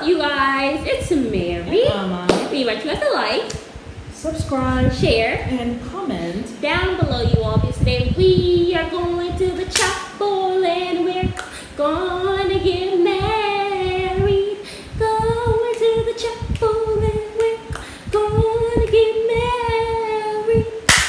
you guys? It's Mary. We invite you guys to like, subscribe, share, and comment down below you all. Because today we are going to the chapel and we're gonna get married. Going to the chapel and we're gonna get married.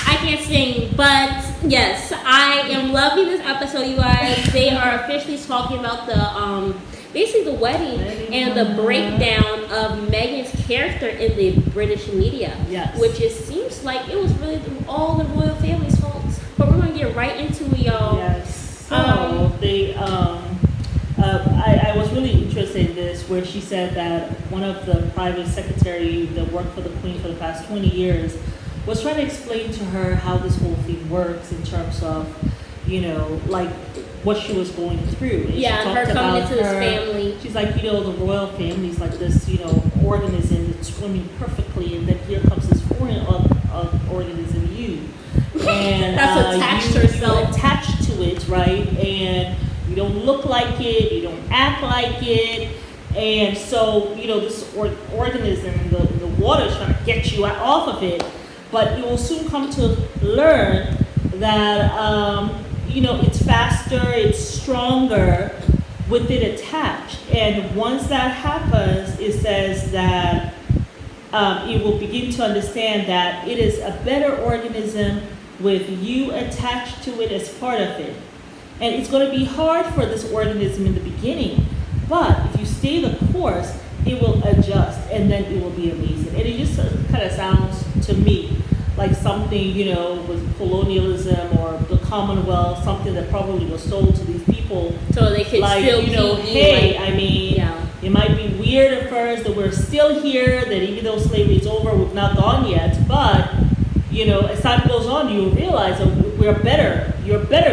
I can't sing, but yes, I am loving this episode, you guys. They are officially talking about the basically the wedding and the breakdown of Meghan's character in the British media. Yes. Which seems like it was really all the royal family's fault. But we're gonna get right into it, y'all. Yes. So I was really interested in this, where she said that one of the private secretary that worked for the Queen for the past 20 years was trying to explain to her how this whole thing works in terms of, like what she was going through. And yeah, she her talked coming about into this family. She's like, the royal family's like this, organism that's swimming perfectly, and then here comes this foreign organism, you. And that's attached to herself. You're attached to it, right? And you don't look like it, you don't act like it. And so, this organism in the water is trying to get you off of it. But you will soon come to learn that, it's faster, it's stronger with it attached. And once that happens, it says that it will begin to understand that it is a better organism with you attached to it as part of it. And it's going to be hard for this organism in the beginning, but if you stay the course, it will adjust, and then it will be amazing. And it just kind of sounds to me like something, with colonialism or the Commonwealth, something that probably was sold to these people. So they could still keep hey, it might be weird at first that we're still here, that even though slavery is over, we've not gone yet, but, as time goes on, you realize that you're better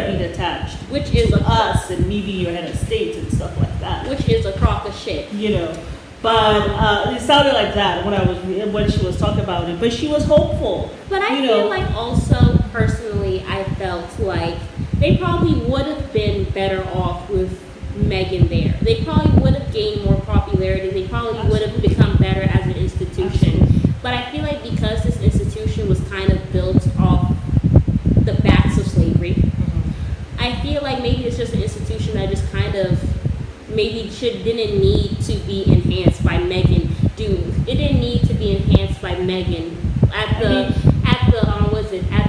being attached. Which is to us and me being your head of state and stuff like that. Which is a crock of shit. But it sounded like that when she was talking about it. But she was hopeful. But I feel like also personally, I felt like they probably would have been better off with Meghan there. They probably would have gained more popularity. They probably would have become better as an institution. But I feel like because this institution was kind of built off the backs of slavery, I feel like maybe it's just an institution that just kind of maybe didn't need to be enhanced by Meghan. It didn't need to be enhanced by Meghan at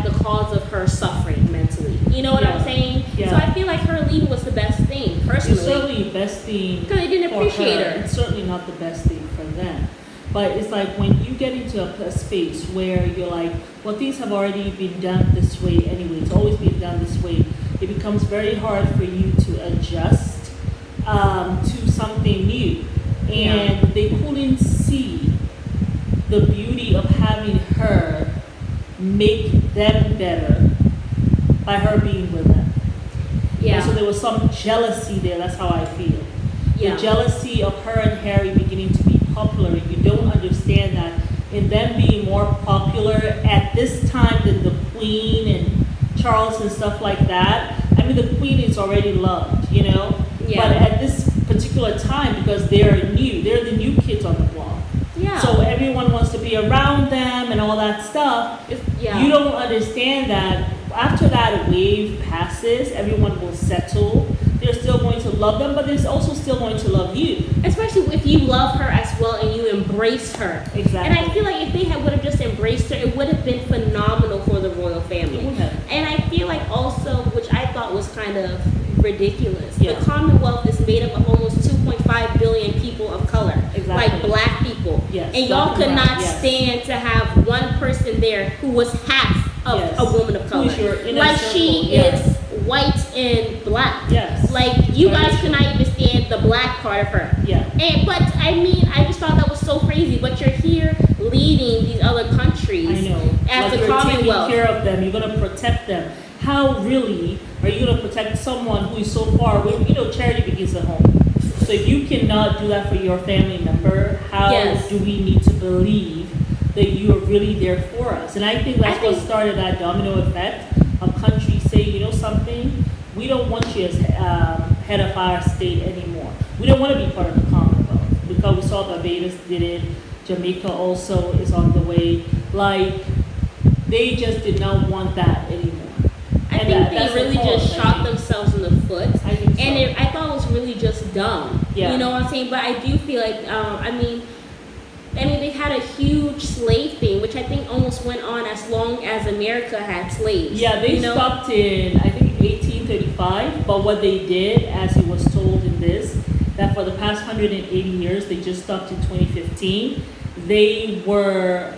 the cause of her suffering mentally. You know what I'm saying? Yeah. So I feel like her leaving was the best thing, personally. It's certainly the best thing because they didn't appreciate her. It's certainly not the best thing for them. But it's like when you get into a space where you're like, well, things have already been done this way anyway. It's always been done this way. It becomes very hard for you to adjust to something new. And they couldn't see the beauty of having her make them better by her being with them. Yeah. And so there was some jealousy there. That's how I feel. Yeah. The jealousy of her and Harry beginning to be popular. You don't understand that in them being more popular at this time than the Queen and Charles and stuff like that. I mean, the Queen is already loved, Yeah. But at this particular time, because they're the new kids on the block. Yeah. So everyone wants to be around them and all that stuff. You don't understand that after that wave passes, everyone will settle. They're still going to love them, but they're also still going to love you. Especially if you love her as well and you embrace her. Exactly. And I feel like if they would have just embraced her, it would have been phenomenal for the royal family. It would have. And I feel like also, which I thought was kind of ridiculous, Yeah. the Commonwealth is made up of almost 2.5 billion people of color. Exactly. Like black people. Yes, and y'all could not yes. stand to have one person there who was half of Yes. a woman of color. Who's your inner like circle, she yes. is white and black. Yes. Like you Very guys could not even stand the black part of her. Yeah. But I mean, I just thought that was so crazy. But you're here leading these other countries. I know. As like the Commonwealth. You're taking care of them. You're going to protect them. How really are you going to protect someone who is so far away? Charity begins at home. So if you cannot do that for your family member, how do we need to believe that you are really there for us? And I think that's what started that domino effect of countries saying, something, we don't want you as head of our state anymore. We don't want to be part of the Commonwealth because we saw Barbados did it. Jamaica also is on the way. Like, they just did not want that anymore. I think they really just shot themselves in the foot. I think so. And I thought it was really just dumb. Yeah. You know what I'm saying? But I do feel like, they had a huge slave thing, which I think almost went on as long as America had slaves. Yeah, they stopped in, I think, 1835. But what they did, as it was told in this, that for the past 180 years, they just stopped in 2015. They were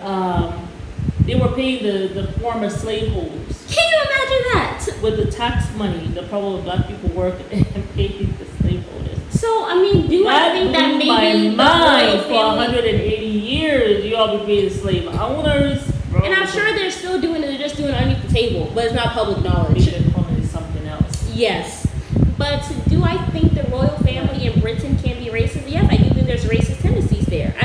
paying the former slaveholders. Can you imagine that? With the tax money, the problem black people work and paying the slaveholders. So, do I think that maybe my mind for 180 years, you all be being slave owners. Bro. And I'm sure they're still doing it, they're just doing it underneath the table, but it's not public knowledge. They should call it something else. Yes. But do I think the royal family in Britain can be racist? Yes, I do think there's racist tendencies there.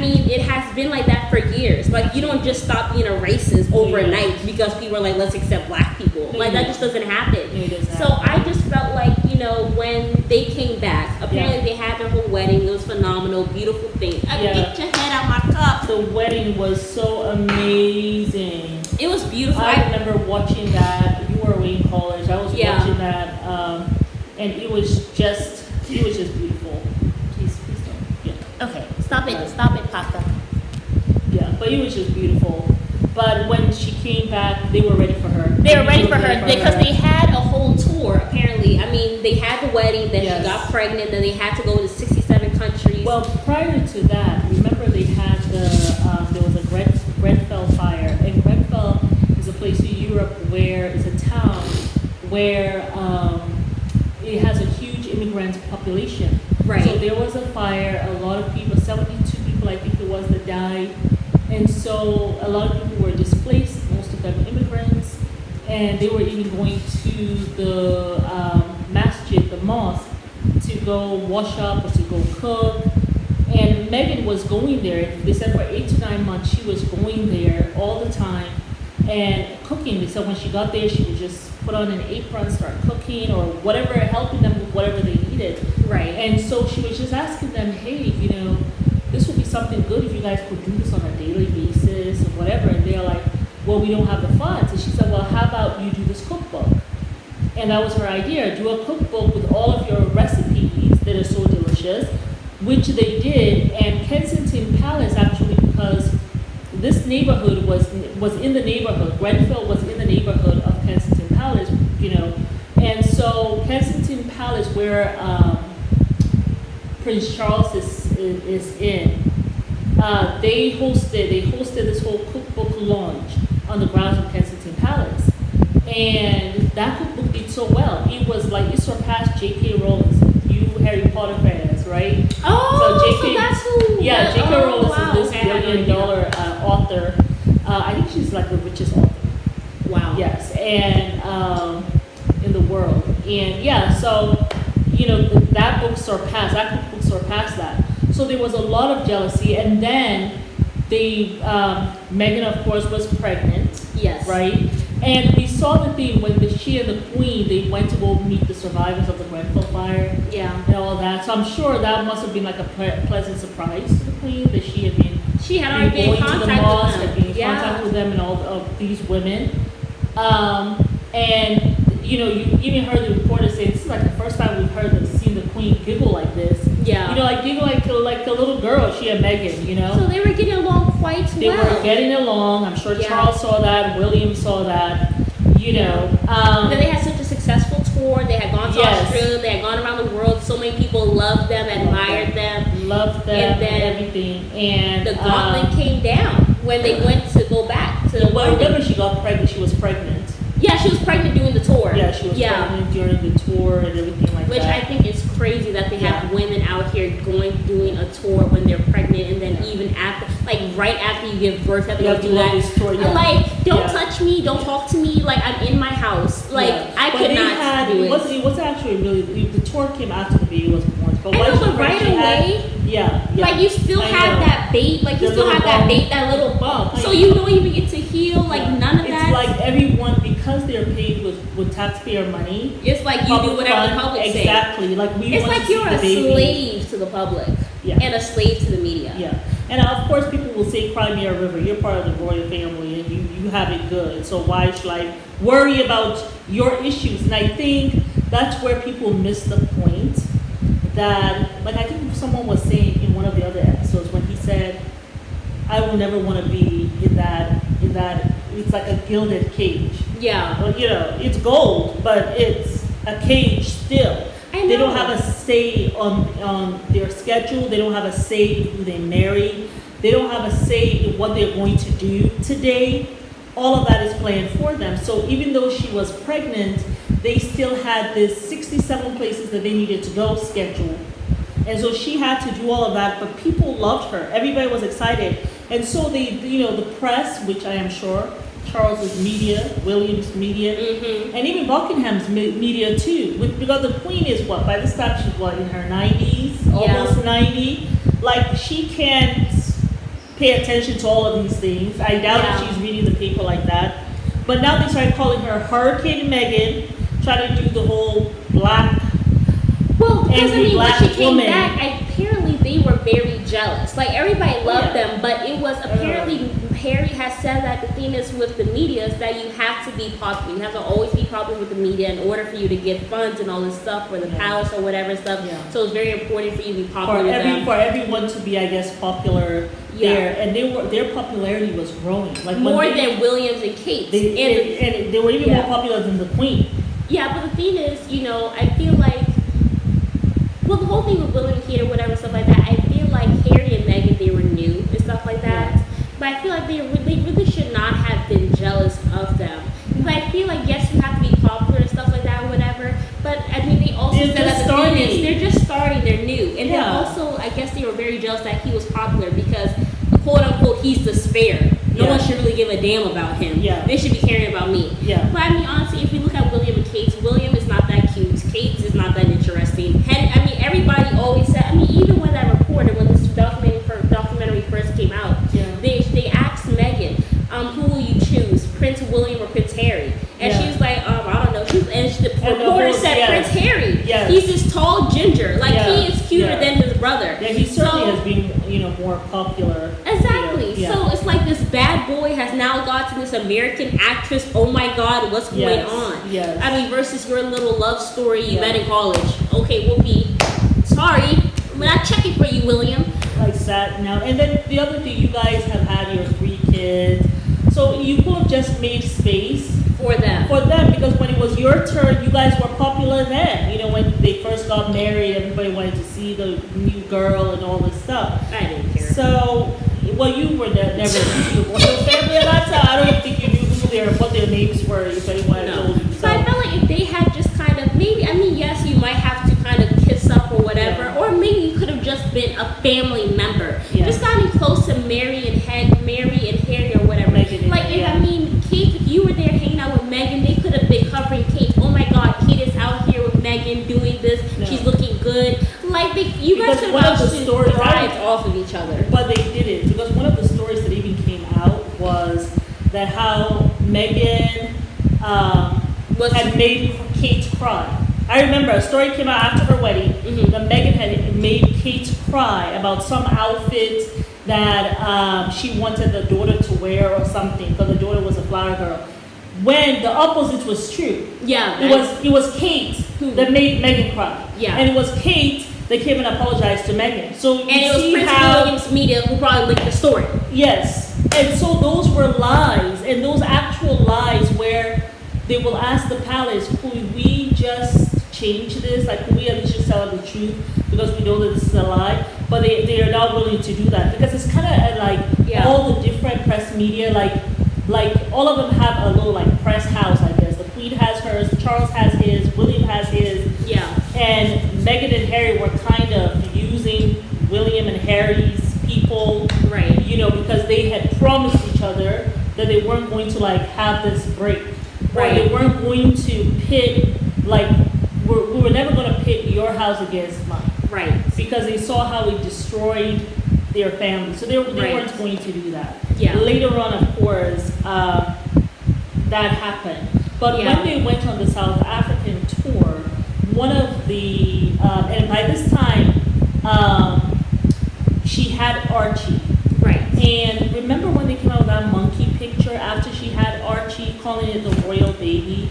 It has been like that for years. Like, you don't just stop being a racist overnight because people are like, let's accept black people. Like, that just doesn't happen. So I just felt like, when they came back, apparently they had their whole wedding. It was phenomenal, beautiful thing. Get your head out my cup. The wedding was so amazing. It was beautiful. I remember watching that. You were away in college. I was watching that, and it was just beautiful. Please don't. Yeah. Okay, stop it, Papa. Yeah, but it was just beautiful. But when she came back, they were ready for her. They were ready for her because they had a whole tour, apparently. They had the wedding, then she got pregnant, then they had to go to 67 countries. Well, prior to that, remember they had there was a Grenfell fire. And Grenfell is a place in Europe where it's a town where it has a huge immigrant population. Right. So there was a fire, a lot of people, 72 people I think it was that died. And so a lot of people were displaced, most of them immigrants, and they were even going to the masjid, the mosque, to go wash up or to go cook. And Meghan was going there. They said for 8 to 9 months she was going there all the time and cooking. They said when she got there, she would just put on an apron, start cooking or whatever, helping them with whatever they needed. Right. And so she was just asking them, hey, this would be something good if you guys could do this on a daily basis or whatever. And they're like, well, we don't have the funds. And she said, well, how about you do this cookbook? And that was her idea. Do a cookbook with all of your recipes that are so delicious, which they did. And Kensington Palace, actually, because this neighborhood was in the neighborhood. Grenfell was in the neighborhood of Kensington Palace, And so Kensington Palace, where Prince Charles is in, they hosted this whole cookbook launch on the grounds of Kensington Palace, and that cookbook did so well. It was like it surpassed J.K. Rowling. You Harry Potter fans, right? Oh, so that's who. Yeah, J.K. Rowling is this billion-dollar author. I think she's like the richest author. Wow. Yes, and in the world, and so. That cookbook surpassed that. So there was a lot of jealousy, and then Meghan, of course, was pregnant. Yes. Right? And we saw the thing when she and the Queen, they went to go meet the survivors of the Grenfell fire. Yeah. And all that. So I'm sure that must have been like a pleasant surprise to the Queen that she had been. She had already been in contact with them. Had been in contact with them and all of these women. And you even heard the reporter say this is like the first time we've seen the Queen giggle like this. Yeah. Giggle like a little girl. She and Meghan. So they were getting along quite well. They were getting along. I'm sure Charles saw that. William saw that. Then they had such a successful tour. They had gone to Australia. They had gone around the world. So many people loved them, admired them, loved them, and then everything. And the gauntlet came down when they went to go back to. Well, remember she got pregnant. She was pregnant. Yeah, she was pregnant doing the tour. Yeah, she was pregnant during the tour and everything like Which that. I think is crazy that they have women out here doing a tour when they're pregnant, and then even after, right after you give birth, you have to do that. Tour, don't touch me, don't talk to me, I'm in my house. I could not do it. It was actually really, the tour came after the baby was born. But right away. You still have that bait, you still have that bait, that little bump. So you don't even get to heal, none of that. It's like everyone, because they're paid with taxpayer money. It's like you do whatever the public says. Exactly. It's like you're a slave to the public. Yeah. and a slave to the media. Yeah. And of course, people will say, cry me a river. You're part of the royal family and you have it good. So why should I worry about your issues? And I think that's where people miss the point that, like I think someone was saying in one of the other episodes when he said, I will never want to be in that, it's like a gilded cage. Yeah. Well, you know, it's gold, but it's a cage still. They don't have a say on their schedule. They don't have a say in who they marry. They don't have a say in what they're going to do today. All of that is planned for them. So even though she was pregnant, they still had this 67 places that they needed to go schedule. And so she had to do all of that, but people loved her. Everybody was excited. And so they, the press, which I am sure, Charles's media, William's media, and even Buckingham's media too. Because the Queen is what? By this time she's what, in her 90s? Almost 90? Like, she can't pay attention to all of these things. I doubt that she's reading the paper like that. But now they started calling her Hurricane Meghan, trying to do the whole black, well, because I mean, when black she came woman. back, apparently they were very jealous. Like, everybody loved them, but it was apparently Harry has said that the thing is with the media is that you have to be popular. You have to always be popular with the media in order for you to get funds and all this stuff for the palace or whatever stuff. Yeah. So it's very important for you to be popular with them. For everyone to be, I guess, popular there. And their popularity was growing. Like more than Williams and Kate. And they were even more popular than the Queen. Yeah, but the thing is, I feel like, well, the whole thing with William and Kate or whatever, stuff like that, I feel like Harry and Meghan, they were new and stuff like that. Yeah. But I feel like they really should not have been jealous of them. But I feel like, yes, you have to be popular and stuff like that or whatever. But, I mean, they also said that they're just starting, they're new. And then also, I guess they were very jealous that he was popular because, quote unquote, he's the spare. No one should really give a damn about him. Yeah. They should be caring about me. Yeah. But I mean, honestly, if we look at William and Kate, William is not that cute. Kate is not that interesting. I mean, everybody always said, I mean, even when that reporter, when this documentary first came out, they asked Meghan, who will you choose, Prince William or Prince Harry? And she was like, I don't know. The reporter said Prince Harry. Yes. He's this tall ginger. Like, he is cuter than his brother. Yeah, he certainly has been, more popular. Exactly. So it's like this bad boy has now gotten this American actress. Oh my God, what's going on? Yes. I mean, versus your little love story you met in college. Okay, Whoopi. Sorry, we're not checking for you, William. Like that now. And then the other thing, you guys have had your 3 kids. So you could have just made space for them. Because when it was your turn, you guys were popular then. When they first got married, everybody wanted to see the new girl and all this stuff. I didn't care. So, well, you were never into the royal family at that time. I don't think you knew what their names were if anyone had told you. So I felt like if they had just kind of, maybe, I mean, yes, you might have to kind of kiss up or whatever, or maybe you could have just been a family member. Just gotten close to Mary and Harry or whatever. I mean, Kate, if you were there hanging out with Meghan, they could have been covering Kate. Oh my God, Kate is out here with Meghan doing this. She's looking good. Like, you guys could have thrived off of each other. But they didn't, because one of the stories that even came out was that how Meghan had made Kate cry. I remember a story came out after her wedding that Meghan had made Kate cry about some outfit that she wanted the daughter to wear or something, because the daughter was a flower girl. When the opposite was true. Yeah. It was Kate that made Meghan cry. Yeah. And it was Kate that came and apologized to Meghan. So and it was Prince William's media who probably leaked the story. Yes. And so those were lies, and those actual lies where they will ask the palace, could we just change this? Like, could we at least just tell them the truth because we know that this is a lie? But they are not willing to do that because it's kind of like all the different press media, like all of them have a little like press house, I guess. The Queen has hers, Charles has his, William has his. Yeah. And Meghan and Harry were kind of using William and Harry's people, right? Because they had promised each other that they weren't going to like have this break. Right. Or they weren't going to pit, like, we were never going to pit your house against mine. Right. Because they saw how it destroyed their family. So they weren't going to do that. Yeah. Later on, of course, that happened. But when they went on the South African tour, one of the, and by this time, had Archie. Right. And remember when they came out with that monkey picture after she had Archie, calling it the royal baby?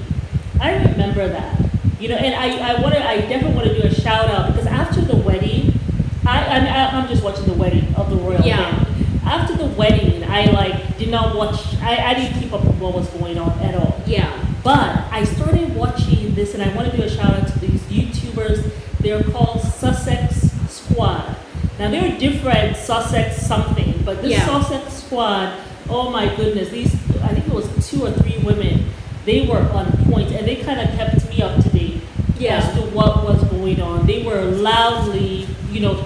I remember that. You know, and I definitely want to do a shout out because after the wedding, I'm just watching the wedding of the royal family. After the wedding, I did not watch. I didn't keep up with what was going on at all. Yeah. But I started watching this, and I want to do a shout out to these YouTubers. They're called Sussex Squad. Now they're different Sussex something, but this Sussex Squad, oh my goodness, I think it was 2 or 3 women. They were on point, and they kind of kept me up to date as to what was going on. They were loudly,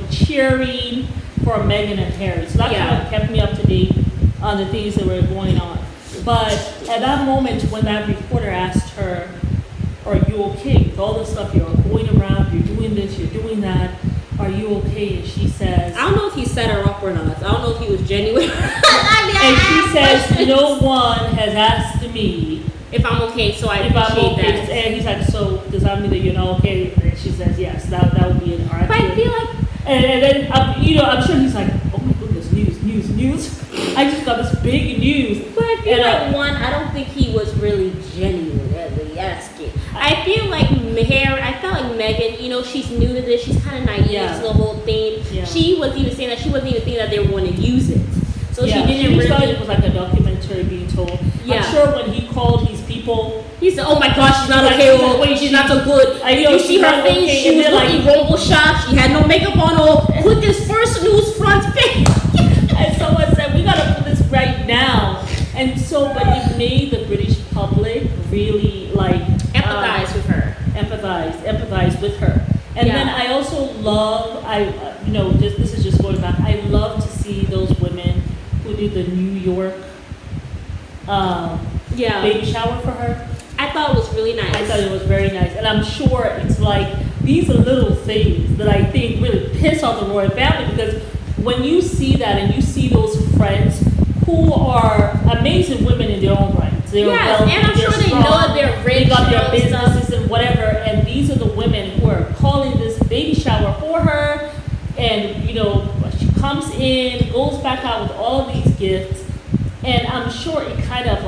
cheering for Meghan and Harry. So that kind of kept me up to date on the things that were going on. But at that moment when that reporter asked her, are you okay with all the stuff you're going around, you're doing this, you're doing that, are you okay? And she says... I don't know if he set her up or not. I don't know if he was genuine. And she says, no one has asked me if I'm okay, so I appreciate that. And he's like, so does that mean that you're not okay? And she says, yes, that would be an argument. But I feel like... And then, I'm sure he's like, oh my goodness, news. I just got this big news. But I feel I don't think he was really genuine at the asking. I feel like I felt like Meghan, she's new to this. She's kind of naive to the whole thing. Yeah. She wasn't even saying that. She wasn't even thinking that they were going to use it. So she didn't really... thought it was like a documentary being told. Yeah. I'm sure when he called these people... He said, oh my gosh, she's not okay. She's not so good. You see her face, okay. She was looking robo shot. She had no makeup on. Put this first news front page. And someone said, we got to put this right now. And so, but it made the British public really empathize with her. Empathize with her. And then I also love, this is just going back, I love to see those women who do the New York baby shower for her. I thought it was really nice. I thought it was very nice. And I'm sure it's like, these are little things that I think really piss off the royal family, because when you see that and you see those friends who are amazing women in their own rights. And I'm sure they know that they're rich. They got their businesses and whatever, and these are the women who are calling this baby shower for her, and she comes in, goes back out with all these gifts, and I'm sure it kind of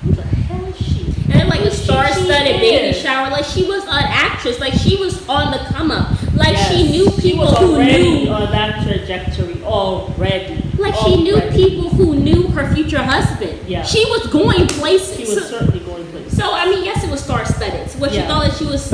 who the hell is she? And then a star-studded baby shower, she was an actress, she was on the come up, she knew people who knew on that trajectory already. She knew people who knew her future husband. Yeah. She was going places. She was certainly going places. So yes, it was star-studded. She thought that she was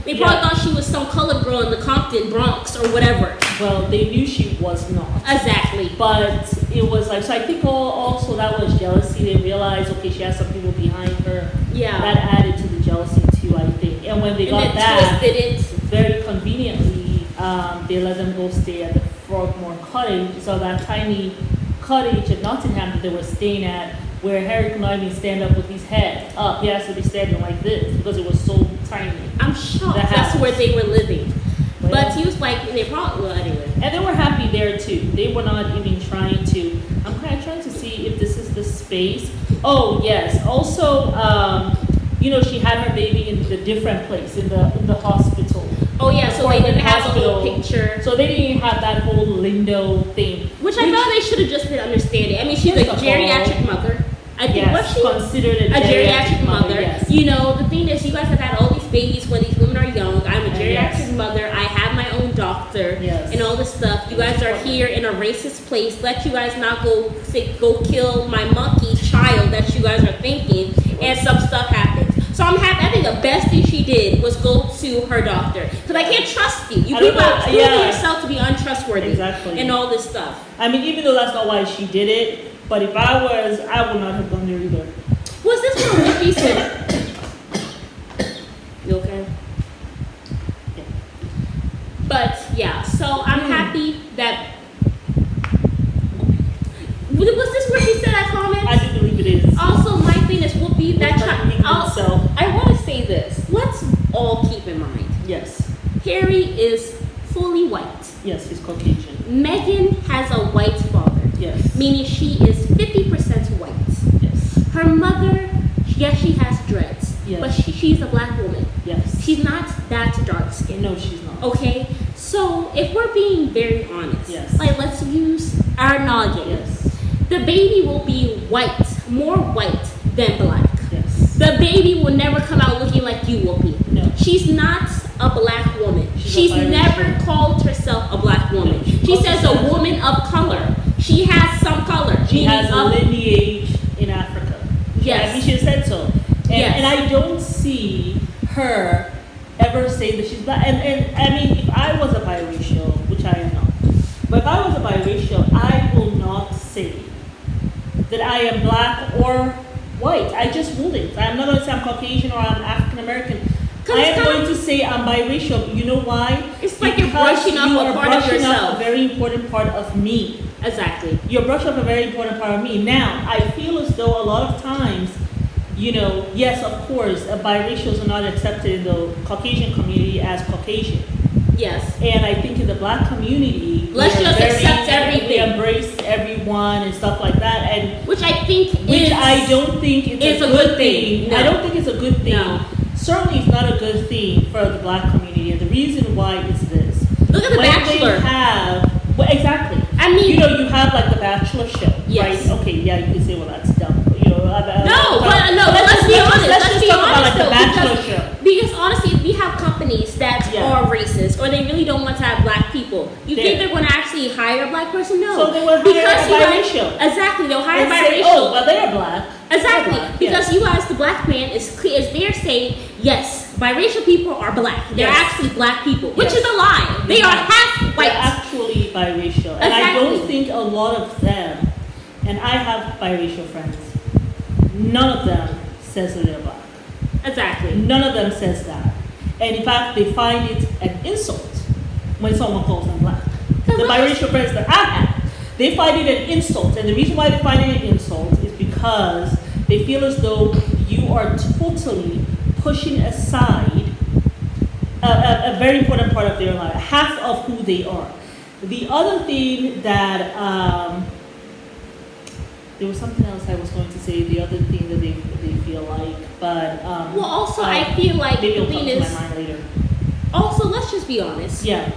they probably thought she was some colored girl in the Compton, Bronx, or whatever. Well, they knew she was not. Exactly. But it was so I think also that was jealousy. They realized, okay, she has some people behind her. Yeah. That added to the jealousy too, I think. And when they got that, twisted it. Very conveniently, they let them go stay at the Frogmore Cottage. So that tiny cottage in Nottingham that they were staying at, where Harry could not even stand up with his head up. He has to be standing like this because it was so tiny. I'm shocked that's where they were living. Well, but he was they probably, anyway. And they were happy there too. They were not even trying to. I'm kind of trying to see if this is the space. Oh yes. Also, she had her baby in a different place in the hospital. Oh yeah, so they didn't have a whole picture. So they didn't even have that whole Lindo thing. Which I thought they should have just been understanding. I mean, she's a geriatric mother. I think was she considered a geriatric mother? Yes. The thing is, you guys have had all these babies when these women are young. I'm a geriatric mother. I have my own doctor and all this stuff. You guys are here in a racist place. Let you guys not go kill my monkey child that you guys are thinking, and some stuff happens. So I'm happy. I think the best thing she did was go to her doctor, because I can't trust you. You people are proving yourself to be untrustworthy, and all this stuff. I mean, even though that's not why she did it. But if I would not have gone there either. Was this from Whoopi said? You okay? Yeah. But so I'm happy that. Was this where she said that comment? I do believe it is. Also, my thing is Whoopi. I want to say this. Let's all keep in mind. Yes. Harry is fully white. Yes, he's Caucasian. Meghan has a white father. Yes. Meaning she is 50% white. Yes. Her mother, yes, she has dreads. Yes. But she's a black woman. Yes. She's not that dark skinned. No, she's not. Okay? So if we're being very honest, Yes. like let's use our noggin. Yes. The baby will be white, more white than black. Yes. The baby will never come out looking like you, Whoopi. No. She's not a black woman. She's a biracial. never called herself a black woman. No, she She calls says herself a woman of color. She has some color. She meaning has a of- lineage in Africa. Yes. I mean, she said so. And, Yes. and I don't see her ever say that she's black. And I mean, if I was a biracial, which I am not, but if I was a biracial, I will not say that I am black or white. I just wouldn't. I'm not going to say I'm Caucasian or I'm African American. 'Cause I it's am kind going to say I'm biracial. You know why? It's like you're Because brushing off you a are part of brushing off yourself. a very important part of me. Exactly. You're brushing up a very important part of me. Now, I feel as though a lot of times, you know, yes, of course, biracials are not accepted in the Caucasian community as Caucasian. Yes. And I think in the black community, Let's we are just accept we everything. embrace everyone and stuff like that. And Which I think which is I don't think it's a good thing. No. I don't think it's a good thing. No. Certainly, it's not a good thing for the black community. And the reason why is this: Look at The when Bachelor. they have, well, exactly. I mean, You know, you have like the Bachelor show, Yes. right? Okay, yeah, you can say, well, that's dumb. You know, let's be honest. Let's Let's just be talk about like honest the though, Bachelor because- show. Because honestly, if we have companies that Yeah. are racist or they really don't want to have black people, you think they're going to actually hire a black person? No. So they will hire because a you biracial. guys, exactly, they'll hire And a say, biracial. oh, well, they're black. Exactly, They're black, because yes. you guys, the black man is clear, is there saying yes, biracial people are black. They're Yes. actually black people, which Yes. is a lie. They are half They're white. actually biracial. And I Exactly. don't think a lot of them, and I have biracial friends, none of them says that they're black. Exactly. None of them says that. And in fact, they find it an insult when someone calls them black. The biracial friends that I have, they find it an insult. And the reason why they find it an insult is because they feel as though you are totally pushing aside a very important part of their life, half of who they are. The other thing that, there was something else I was going to say, the other thing that they feel like, but Well, also, I feel like maybe the it'll come thing to is, my mind later. also, let's just be honest. Yeah.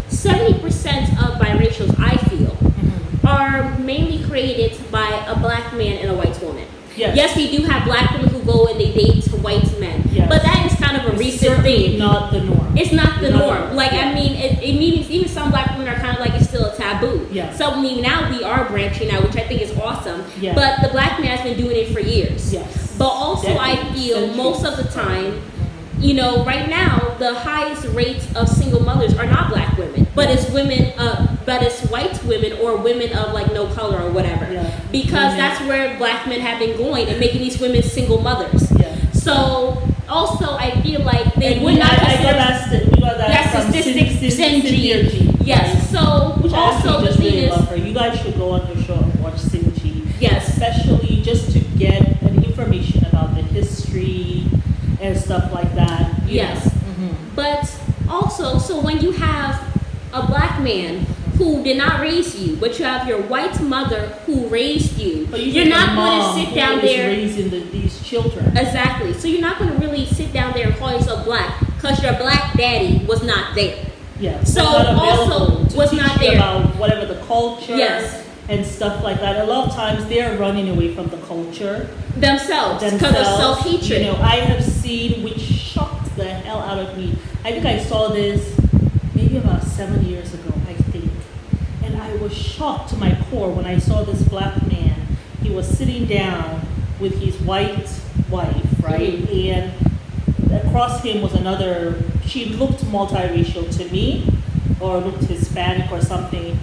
70% of biracials, I feel, Mm-hmm. are mainly created by a black man and a white woman. Yes. Yes, we do have black women who go and they date white men, Yes. but that is kind of a It's recent certainly thing. not the norm. It's not the Not- norm. Like, yeah. I mean, it means even some black women are kind of like it's still a taboo. Yeah. So, I mean, now we are branching out, which I think is awesome. Yeah. But the black man has been doing it for years. Yes. But also, I Decades, feel centuries. most of the time, you know, right now the highest rates of single mothers are not black women, but it's women, but it's white women or women of like no color or whatever. Yeah. Because Women. that's where black men have been going and making these women single mothers. Yeah. So also, I feel like they And would we, not I consider. got that from Synergy. Synergy. Yes. So Which I also actually the just thing really is, love her. You guys should go on her show and watch Synergy. yes, Especially just to get an information about the history and stuff like that. you Yes. know. Mhm. but also, so when you have a black man who did not raise you, but you have your white mother who raised you, But you're not going to sit down there. raising these children. Exactly. So you're not going to really sit down there and call yourself black because your black daddy was not there. Yeah. So was not available also to was teach not you there. about whatever the culture Yes. and stuff like that. A lot of times they're running away from the culture Themselves because of themselves. self-hatred. You know, I have seen, which shocked the hell out of me. I think I saw this maybe about 7 years ago, I think. And I was shocked to my core when I saw this black man. He was sitting down with his white wife, right? Mhm. And across him was another, she looked multiracial to me, or looked Hispanic or something.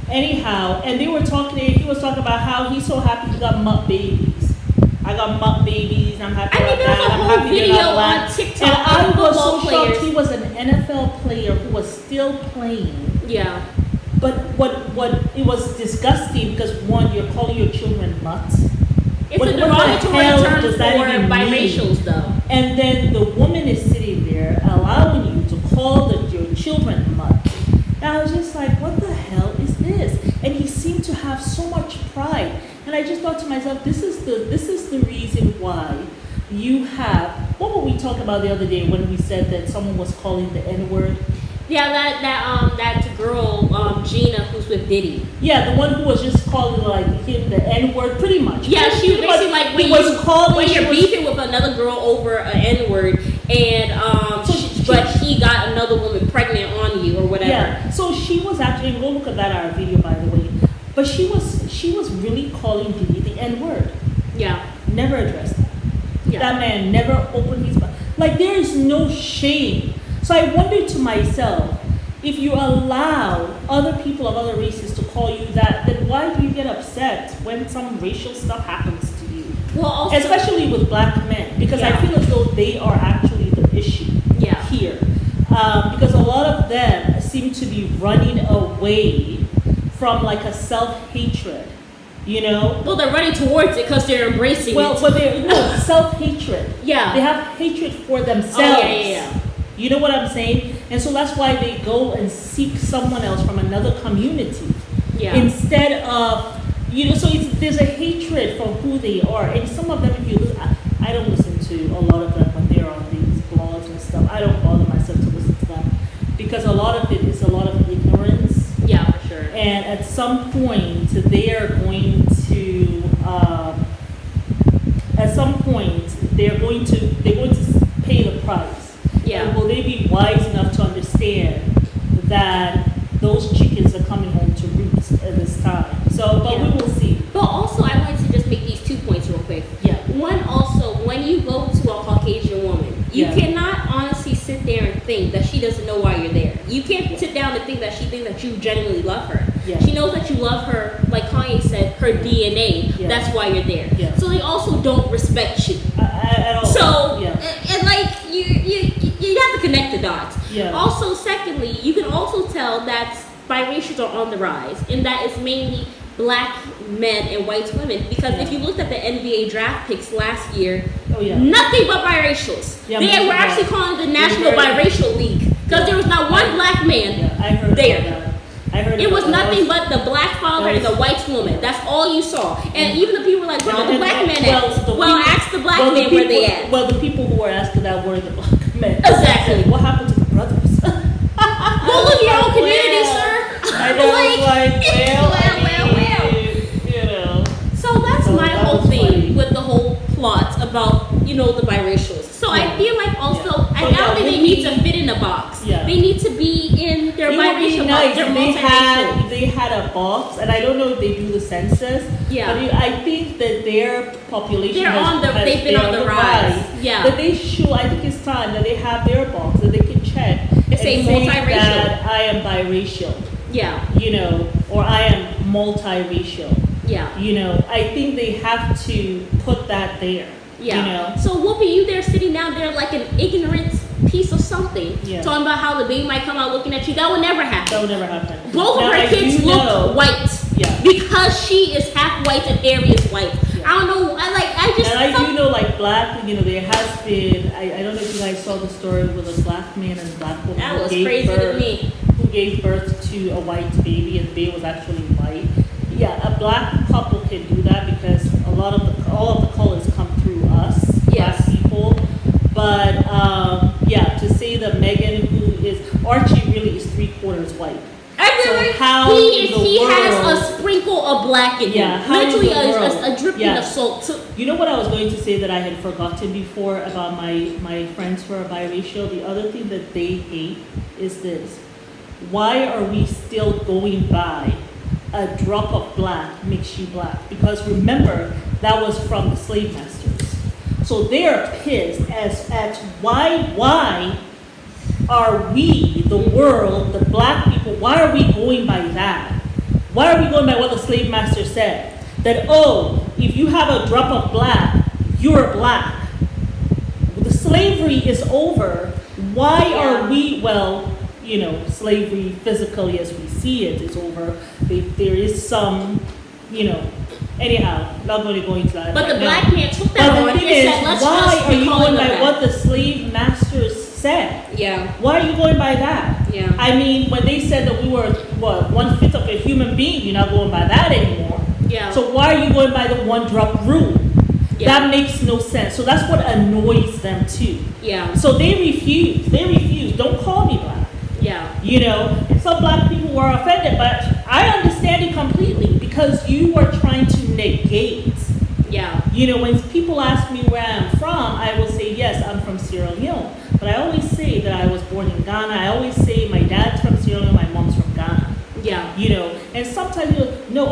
Anyhow, and they were talking, he was talking about how he's so happy he got mutt babies. I got mutt babies, I'm happy I mean, about there's that. a I'm whole happy they're video not black. on TikTok And I of was football so shocked players. he was an NFL player who was still playing. Yeah. But what it was disgusting because one, you're calling your children mutts. It's What a the derogatory hell term does for that even mean? biracials, though. And then the woman is sitting there allowing you to call your children mutts. And I was just like, what the hell is this? And he seemed to have so much pride. And I just thought to myself, this is the reason why you have, what were we talking about the other day when we said that someone was calling the N-word? Yeah, that girl, Gina, who's with Diddy. Yeah, the one who was just calling like him the N word, pretty much. Yeah, she was basically like when you're beefing with another girl over an N word, and but he got another woman pregnant on you or whatever. Yeah. So she was actually, go look at that video by the way. But she was really calling Diddy the N word. Yeah. Never addressed that. Yeah. That man never opened his mouth. Like there is no shame. So I wondered to myself, if you allow other people of other races to call you that, then why do you get upset when some racial stuff happens to you? Well, also, especially with black men, because I feel as though they are actually the issue here. Because a lot of them seem to be running away from like a self-hatred, you know? Well, they're running towards it because they're embracing it. Well, they're self-hatred. Yeah. They have hatred for themselves. Oh, yeah. You know what I'm saying? And so that's why they go and seek someone else from another community. Yeah. Instead of, so there's a hatred for who they are. And some of them, if you listen, I don't listen to a lot of them when they're on these blogs and stuff. I don't bother myself to listen to them. Because a lot of it is a lot of ignorance. Yeah, for sure. And at some point, they are going to, they're going to pay the price. Yeah. And will they be wise enough to understand that those chickens are coming home to roost at this time? So, but we will see. But also, I wanted to just make these 2 points real quick. Yeah. One, also, when you go to a Caucasian woman, you cannot honestly sit there and think that she doesn't know why you're there. You can't sit down and think that she thinks that you genuinely love her. Yeah. She knows that you love her, like Kanye said, her DNA. Yeah. That's why you're there. Yeah. So they also don't respect you. At all. So, and like, you have to connect the dots. Yeah. Also, secondly, you can also tell that biracials are on the rise, and that is mainly black men and white women. Because if you looked at the NBA draft picks last year, nothing but biracials. Yeah, they were actually calling it the National Biracial League because there was not one black man I heard there. About that. I heard it was nothing but the black father and the white woman. That's all you saw. And even the people were like, where are the black men at? Ask the black men where they at. Well, the people who were asking that were the black men. Exactly. What happened to the brothers? Go look at your own community, sir. I know, well. So that's my whole thing with the whole plot about, the biracials. So I feel like also, I don't think they need to fit in a box. Yeah. They need to be in their biracial box. They're multiracial. They had a box, and I don't know if they do the census. Yeah. But I think that their population they've been on the rise. Yeah. That they should. I think it's time that they have their box that they can check and say multiracial. That I am biracial. Yeah. Or I am multiracial. Yeah. I think they have to put that there. Yeah. So Whoopi, you there sitting down there like an ignorant piece of something, talking about how the baby might come out looking at you. That would never happen. That would never happen. Both of her kids look white. Yeah. Because she is half white and Ari is white. Yeah. I don't know. I do know, like black. There has been. I don't know if you guys saw the story with a black man and a black woman. That was crazy to me. Who gave birth to a white baby, and the baby was actually white. Yeah, a black couple can do that because all of the colors come through us, black people. But to say that Meghan, Archie really is 3/4 white. He has a sprinkle of black in him. Literally a dripping of salt. You know what I was going to say that I had forgotten before about my friends who are biracial? The other thing that they hate is this. Why are we still going by a drop of black makes you black? Because remember, that was from the slave masters. So they are pissed at why are we, the world, the black people, why are we going by that? Why are we going by what the slave master said? That, if you have a drop of black, you're black. The slavery is over. Why are we, slavery physically as we see it is over. There is some, anyhow, not going to go into that. But the black man took that on and said, why are you going by what the slave masters said? Yeah. Why are you going by that? Yeah. I mean, when they said that we were, 1/5 of a human being, you're not going by that anymore. Yeah. So why are you going by the one drop rule? Yeah. That makes no sense. So that's what annoys them too. Yeah. So they refuse. Don't call me black. Yeah. Yeah. You know, and some black people were offended, but I understand it completely because you were trying to negate. Yeah. You know, when people ask me where I'm from, I will say, yes, I'm from Sierra Leone. But I always say that I was born in Ghana. I always say my dad's from Sierra Leone, my mom's from Ghana. Yeah. You know, and sometimes people, no.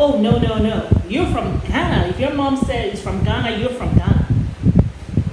You're from Ghana. If your mom says from Ghana, you're from Ghana.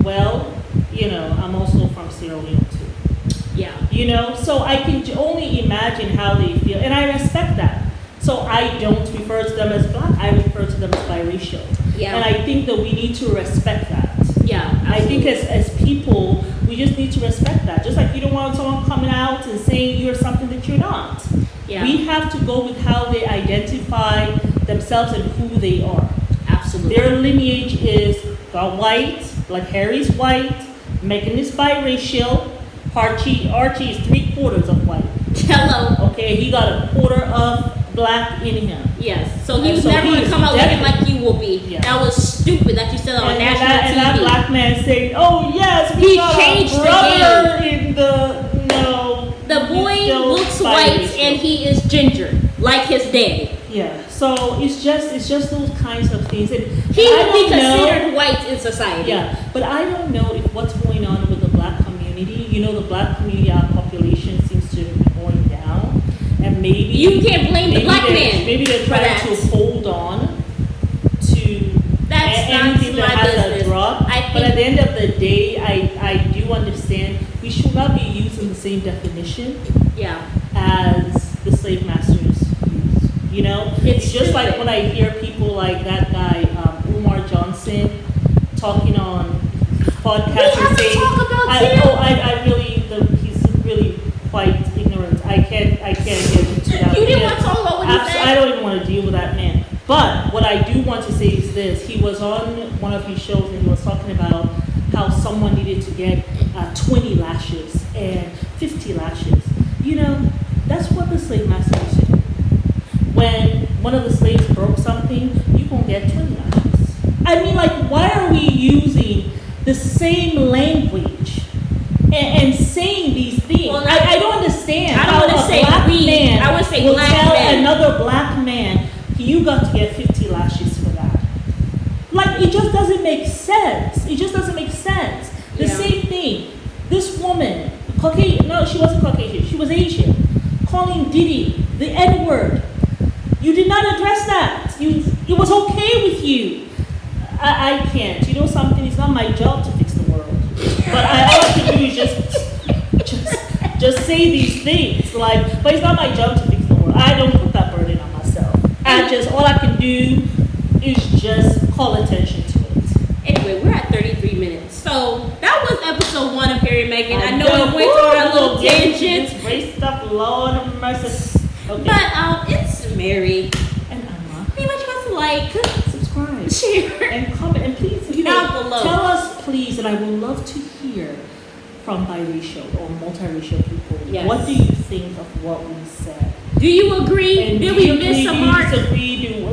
Well, you know, I'm also from Sierra Leone too. Yeah. You know, so I can only imagine how they feel. And I respect that. So I don't refer to them as black. I refer to them as biracial. Yeah. And I think that we need to respect that. Yeah. I think as people, we just need to respect that. Just like you don't want someone coming out and saying you're something that you're not. Yeah. We have to go with how they identify themselves and who they are. Absolutely. Their lineage is white, like Harry's white, Meghan is biracial, Archie is 3/4 of white. Hello. Okay, he got a quarter of black in him. Yes. So he And was so never he going to is come out looking like definitely- you will be. Yeah. That was stupid that you said on And national that, TV. and that black man saying, "Oh yes, He we got changed a the brother in the no." The boy he's still looks white biracial. and he is ginger, like his daddy. Yeah. So it's just those kinds of things. And He I would be don't know- considered white in society. Yeah, but I don't know if what's going on with the black community. You know, the black community, our population seems to be going down, and maybe You can't blame the black man Maybe they're for trying that. to hold on to That's not anything that my has business. a drop. I But at think the end of the day, I do understand we should not be using the same definition yeah. as the slave masters used. You know, It's just like stupid. when I hear people like that guy Umar Johnson talking on podcast We have and to saying, talk about him. I really, he's really quite ignorant. I can't get into that. You didn't Yeah. want to talk about what he said? I don't even want to deal with that man. But what I do want to say is this: he was on one of his shows and he was talking about how someone needed to get 20 lashes and 50 lashes. You know, that's what the slave masters do. When one of the slaves broke something, you gonna get 20 lashes. I mean, like, why are we using the same language and saying these things? Well, I don't understand I don't how wanna a say black we, man I would say will black tell men. another black man, you got to get 50 lashes for that. Like, it just doesn't make sense. It just doesn't make sense. The Yeah. same thing. This woman, Caucasian, no, she wasn't Caucasian. She was Asian. Calling Diddy the N-word. You did not address that. It was okay with you. I can't. You know something? It's not my job to fix the world. But all I can do is just say these things. Like, but it's not my job to fix the world. I don't put that burden on myself. All I can do is just call attention to it. Anyway, we're at 33 minutes. So that was episode 1 of Harry and Meghan. I know we went Woo, on our little tangents. Great stuff, Lord of mercy. Okay. But it's Mary. And Emma. Be much to like, Subscribe. share. And comment, and please, Down below. tell us, please, and I would love to hear from biracial or multiracial people. Yes. What do you think of what we said? Do you agree? And Did do we you miss agree, some do you mark? disagree?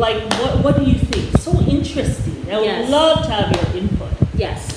What do you think? So interesting. I would Yes. love to have your input. Yes.